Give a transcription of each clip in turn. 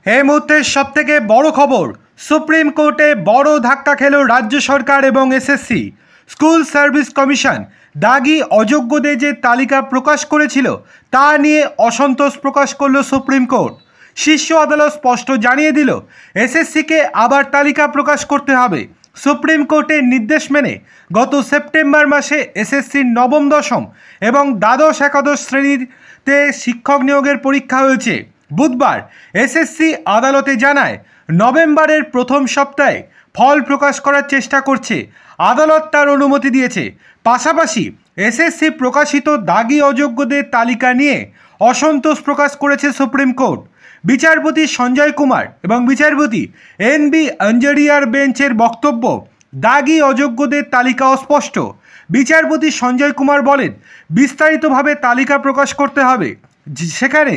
এই মুহূর্তের সবথেকে বড় খবর, সুপ্রিম কোর্টে বড় ধাক্কা খেল রাজ্য সরকার এবং এসএসসি। স্কুল সার্ভিস কমিশন দাগি অযোগ্যদের যে তালিকা প্রকাশ করেছিল তা নিয়ে অসন্তোষ প্রকাশ করল সুপ্রিম কোর্ট। শীর্ষ আদালত স্পষ্ট জানিয়ে দিল এসএসসিকে আবার তালিকা প্রকাশ করতে হবে। সুপ্রিম কোর্টের নির্দেশ মেনে গত সেপ্টেম্বর মাসে এসএসসির নবম দশম এবং দ্বাদশ একাদশ শ্রেণীতে শিক্ষক নিয়োগের পরীক্ষা হয়েছে। বুধবার এসএসসি আদালতে জানায় নভেম্বরের প্রথম সপ্তাহে ফল প্রকাশ করার চেষ্টা করছে। আদালত তার অনুমতি দিয়েছে। পাশাপাশি এসএসসি প্রকাশিত দাগি অযোগ্যদের তালিকা নিয়ে অসন্তোষ প্রকাশ করেছে সুপ্রিম কোর্ট। বিচারপতি সঞ্জয় কুমার এবং বিচারপতি এন.বি. আঞ্জারিয়ার বেঞ্চের বক্তব্য, দাগি অযোগ্যদের তালিকা অস্পষ্ট। বিচারপতি সঞ্জয় কুমার বলেন, বিস্তারিতভাবে তালিকা প্রকাশ করতে হবে, সেখানে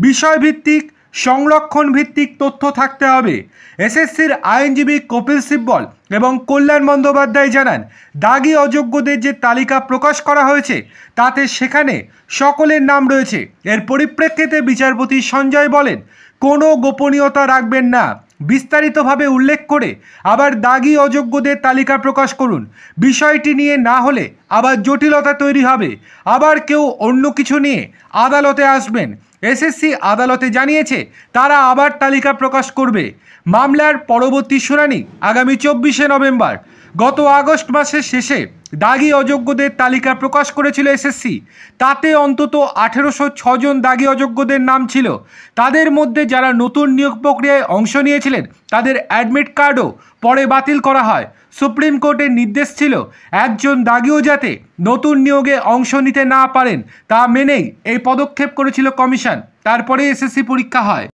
বিষয়ভিত্তিক সংরক্ষণ ভিত্তিক তথ্য থাকতে হবে। এসএসসির আইনজীবী কপিল সিব্বল এবং কল্যাণ বন্দ্যোপাধ্যায় জানান, দাগি অযোগ্যদের যে তালিকা প্রকাশ করা হয়েছে তাতে সেখানে সকলের নাম রয়েছে। এর পরিপ্রেক্ষিতে বিচারপতি সঞ্জয় বলেন, কোনো গোপনীয়তা রাখবেন না, বিস্তারিতভাবে উল্লেখ করে আবার দাগি অযোগ্যদের তালিকা প্রকাশ করুন। বিষয়টি নিয়ে না হলে আবার জটিলতা তৈরি হবে, আবার কেউ অন্য কিছু নিয়ে আদালতে আসবেন। এসএসসি আদালতে জানিয়েছে তারা আবার তালিকা প্রকাশ করবে। মামলার পরবর্তী শুনানি আগামী 24শে নভেম্বর। গত আগস্ট মাসের শেষে দাগি অযোগ্যদের তালিকা প্রকাশ করেছিল এসএসসি। তাতে অন্তত 1806 জন দাগি অযোগ্যদের নাম ছিল। তাদের মধ্যে যারা নতুন নিয়োগ প্রক্রিয়ায় অংশ নিয়েছিলেন তাদের অ্যাডমিট কার্ডও পরে বাতিল করা হয়। সুপ্রিম কোর্টের নির্দেশ ছিল একজন দাগিও যাতে নতুন নিয়োগে অংশ নিতে না পারেন তা মেনেই এই পদক্ষেপ করেছিল কমিশন। তারপরে এসএসসি পরীক্ষা হয়।